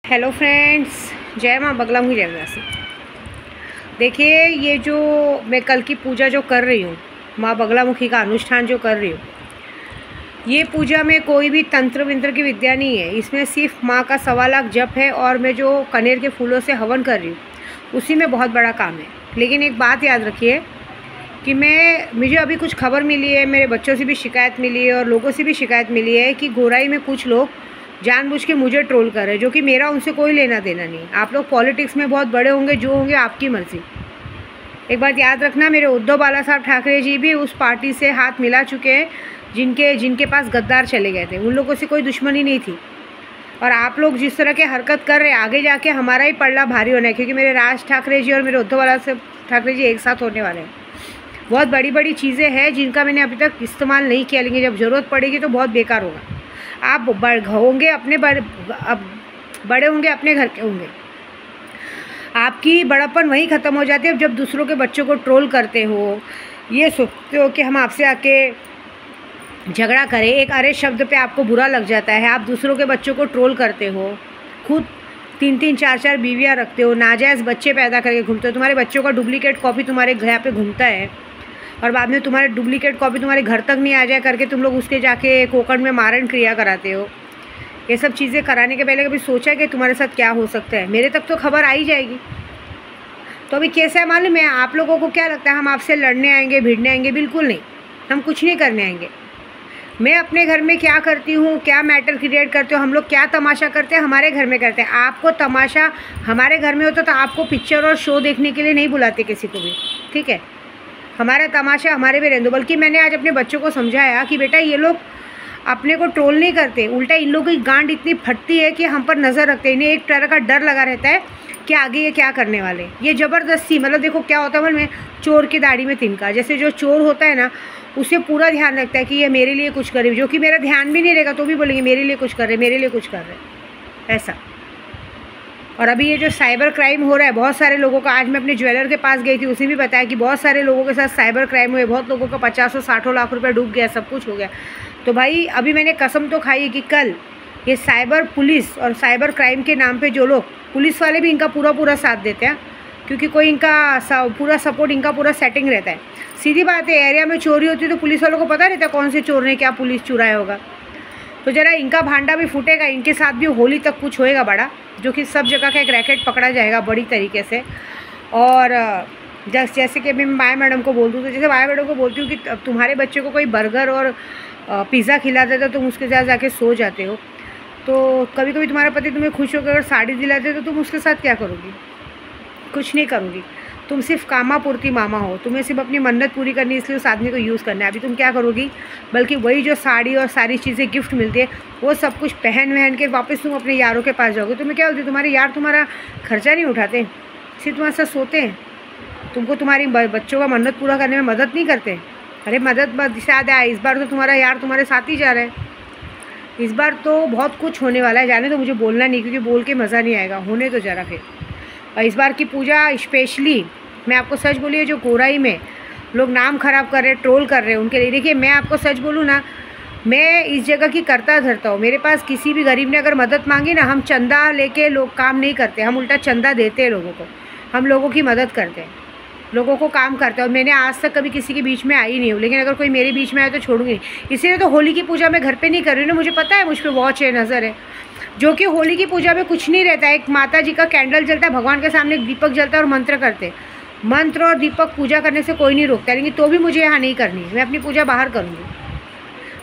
Hello friends, जय माँ बगला मुखी जय व्यासी। देखिए, ये जो मैं कल की पूजा जो कर रही हूँ, माँ बगला मुखी का अनुष्ठान जो कर रही हूँ, ये पूजा में कोई भी तंत्र विंत्र की विद्या नहीं है। इसमें सिर्फ माँ का 1.25 लाख जप है और मैं जो कनेर के फूलों से हवन कर रही हूँ उसी में बहुत बड़ा काम है। लेकिन एक बात याद रखिए कि मुझे अभी कुछ खबर मिली है, मेरे बच्चों से भी शिकायत मिली है और लोगों से भी शिकायत मिली है कि गोराई में कुछ लोग जानबूझ के मुझे ट्रोल कर रहे हैं, जो कि मेरा उनसे कोई लेना देना नहीं। आप लोग पॉलिटिक्स में बहुत बड़े होंगे, जो होंगे आपकी मर्ज़ी। एक बात याद रखना, मेरे उद्धव बाला साहब ठाकरे जी भी उस पार्टी से हाथ मिला चुके हैं जिनके पास गद्दार चले गए थे। उन लोगों से कोई दुश्मनी नहीं थी। और आप लोग जिस तरह के हरकत कर रहे हैं, आगे जाके हमारा ही पलड़ा भारी होना है, क्योंकि मेरे राज ठाकरे जी और मेरे उद्धव बाला साहब ठाकरे जी एक साथ होने वाले हैं। बहुत बड़ी बड़ी चीज़ें हैं जिनका मैंने अभी तक इस्तेमाल नहीं किया, लेकिन जब ज़रूरत पड़ेगी तो बहुत बेकार होगा। आप होंगे अपने बड़े होंगे, अपने घर के होंगे। आपकी बड़प्पन वहीं ख़त्म हो जाती है जब दूसरों के बच्चों को ट्रोल करते हो। ये सोचते हो कि हम आपसे आके झगड़ा करें, एक अरे शब्द पे आपको बुरा लग जाता है। आप दूसरों के बच्चों को ट्रोल करते हो, खुद 3-3 4-4 बीवियाँ रखते हो, नाजायज़ बच्चे पैदा करके घूमते हो। तुम्हारे बच्चों का डुप्लीकेट कॉपी तुम्हारे घर पे घूमता है और बाद में तुम्हारे डुप्लीकेट कॉपी तुम्हारे घर तक नहीं आ जाए करके तुम लोग उसके जाके कोकण में मारण क्रिया कराते हो। ये सब चीज़ें कराने के पहले कभी सोचा है कि तुम्हारे साथ क्या हो सकता है? मेरे तक तो खबर आ ही जाएगी। तो अभी कैसा है मालूम है? आप लोगों को क्या लगता है हम आपसे लड़ने आएंगे, भिड़ने आएंगे? बिल्कुल नहीं, हम कुछ नहीं करने आएंगे। मैं अपने घर में क्या करती हूँ, क्या मैटर क्रिएट करते हो, हम लोग क्या तमाशा करते हैं, हमारे घर में करते हैं। आपको तमाशा हमारे घर में होता तो आपको पिक्चर और शो देखने के लिए नहीं बुलाते किसी को भी, ठीक है? हमारा तमाशा हमारे भी रहने दो। बल्कि मैंने आज अपने बच्चों को समझाया कि बेटा, ये लोग अपने को ट्रोल नहीं करते, उल्टा इन लोगों की गांड इतनी फटती है कि हम पर नज़र रखते हैं। इन्हें एक तरह का डर लगा रहता है कि आगे ये क्या करने वाले। ये ज़बरदस्ती, मतलब देखो क्या होता है में चोर की दाढ़ी में तिनका। जैसे जो चोर होता है ना, उसे पूरा ध्यान रखता है कि ये मेरे लिए कुछ करे, जो कि मेरा ध्यान भी नहीं रहेगा तो भी बोलेंगे मेरे लिए कुछ कर रहे, मेरे लिए कुछ कर रहे, ऐसा। और अभी ये जो साइबर क्राइम हो रहा है बहुत सारे लोगों का, आज मैं अपने ज्वेलर के पास गई थी, उसने भी बताया कि बहुत सारे लोगों के साथ साइबर क्राइम हुए, बहुत लोगों का 50-60 लाख रुपए डूब गया, सब कुछ हो गया। तो भाई अभी मैंने कसम तो खाई है कि कल ये साइबर पुलिस और साइबर क्राइम के नाम पे जो लोग, पुलिस वाले भी इनका पूरा साथ देते हैं, क्योंकि कोई इनका पूरा सपोर्ट, इनका पूरा सेटिंग रहता है। सीधी बात है, एरिया में चोरी होती है तो पुलिस वालों को पता रहता है कौन से चोर ने क्या पुलिस चुराया होगा। तो ज़रा इनका भांडा भी फूटेगा, इनके साथ भी होली तक कुछ होएगा बड़ा, जो कि सब जगह का एक रैकेट पकड़ा जाएगा बड़ी तरीके से। और जैसे कि अभी मैं माया मैडम को बोल दूँ, तो जैसे माया मैडम को बोलती हूँ कि तुम्हारे बच्चे को कोई बर्गर और पिज़्ज़ा खिला देता तो तुम उसके साथ जाके सो जाते हो। तो कभी कभी तुम्हारा पति तुम्हें खुश होकर अगर साड़ी दिलाते तो तुम उसके साथ क्या करोगी? कुछ नहीं करोगी। तुम सिर्फ कामा पूर्ति मामा हो, तुम्हें सिर्फ अपनी मन्नत पूरी करनी है, इसलिए उस आदमी को यूज़ करना है। अभी तुम क्या करोगी? बल्कि वही जो साड़ी और सारी चीज़ें गिफ्ट मिलती है वो सब कुछ पहन के वापस तुम अपने यारों के पास जाओगे। तुम्हें क्या होती है? तुम्हारे यार तुम्हारा खर्चा नहीं उठाते, सिर्फ तुम्हारे साथ सोते हैं, तुमको तुम्हारी बच्चों का मन्नत पूरा करने में मदद नहीं करते। अरे मदद शायद आए, इस बार तो तुम्हारा यार तुम्हारे साथ ही जा रहा है। इस बार तो बहुत कुछ होने वाला है, जाने तो मुझे बोलना नहीं, क्योंकि बोल के मज़ा नहीं आएगा, होने तो ज़रा फिर। और इस बार की पूजा स्पेशली मैं आपको सच बोलिए, जो गोराई में लोग नाम ख़राब कर रहे हैं, ट्रोल कर रहे हैं, उनके लिए देखिए, मैं आपको सच बोलूँ ना, मैं इस जगह की करता धरता हूँ। मेरे पास किसी भी गरीब ने अगर मदद मांगी ना, हम चंदा लेके लोग काम नहीं करते, हम उल्टा चंदा देते हैं लोगों को, हम लोगों की मदद करते हैं, लोगों को काम करते हैं। और मैंने आज तक कभी किसी के बीच में आई नहीं हूँ, लेकिन अगर कोई मेरे बीच में आए तो छोड़ूंगी नहीं। इसीलिए तो होली की पूजा मैं घर पे नहीं कर रही हूँ ना, मुझे पता है मुझ पर वॉच है, नज़र है। जो कि होली की पूजा में कुछ नहीं रहता है, एक माता जी का कैंडल जलता है, भगवान के सामने एक दीपक जलता है और मंत्र करते। मंत्र और दीपक पूजा करने से कोई नहीं रोकता, लेकिन तो भी मुझे यहाँ नहीं करनी है। मैं अपनी पूजा बाहर करूँगी,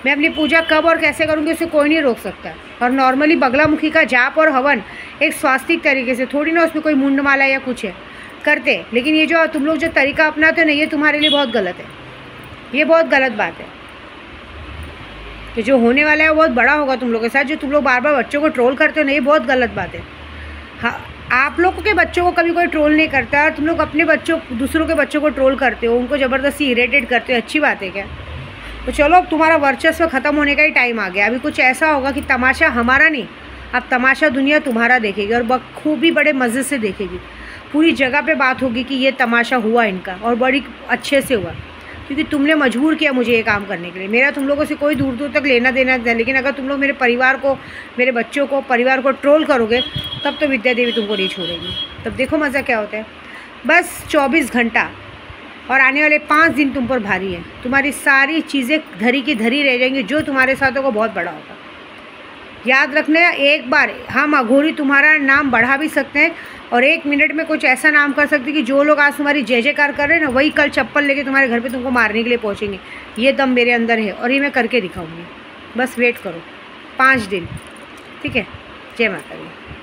मैं अपनी पूजा कब और कैसे करूँगी उसे कोई नहीं रोक सकता। और नॉर्मली बगला मुखी का जाप और हवन एक स्वास्तिक तरीके से, थोड़ी ना उसमें कोई मुंडमाला या कुछ है, करते। लेकिन ये जो तुम लोग जो तरीका अपनाते हो ना, ये तुम्हारे लिए बहुत गलत है, ये बहुत गलत बात है। तो जो होने वाला है वो बहुत बड़ा होगा तुम लोगों के साथ। जो तुम लोग बार बार बच्चों को ट्रोल करते हो ना, ये बहुत गलत बात है। हाँ, आप लोगों के बच्चों को कभी कोई ट्रोल नहीं करता और तुम लोग अपने बच्चों, दूसरों के बच्चों को ट्रोल करते हो, उनको ज़बरदस्ती इरिटेट करते हो। अच्छी बात है क्या? तो चलो, अब तुम्हारा वर्चस्व ख़त्म होने का ही टाइम आ गया। अभी कुछ ऐसा होगा कि तमाशा हमारा नहीं, अब तमाशा दुनिया तुम्हारा देखेगी और बखूबी बड़े मज़े से देखेगी। पूरी जगह पे बात होगी कि ये तमाशा हुआ इनका, और बड़ी अच्छे से हुआ, क्योंकि तुमने मजबूर किया मुझे ये काम करने के लिए। मेरा तुम लोगों से कोई दूर दूर तक लेना देना नहीं, लेकिन अगर तुम लोग मेरे परिवार को, मेरे बच्चों को, परिवार को ट्रोल करोगे तब तो विद्या देवी तुमको नहीं छोड़ेगी। तब देखो मज़ा क्या होता है। बस 24 घंटा और आने वाले 5 दिन तुम पर भारी है। तुम्हारी सारी चीज़ें धरी की धरी रह जाएंगी, जो तुम्हारे साथ होगा बहुत बड़ा होगा। याद रखना, एक बार हम अघोरी तुम्हारा नाम बढ़ा भी सकते हैं और 1 मिनट में कुछ ऐसा नाम कर सकते हैं कि जो लोग आज तुम्हारी जय जयकार कर रहे हैं ना, वही कल चप्पल लेके तुम्हारे घर पे तुमको मारने के लिए पहुंचेंगे। ये दम मेरे अंदर है और ये मैं करके दिखाऊंगी। बस वेट करो 5 दिन, ठीक है। जय माता दी।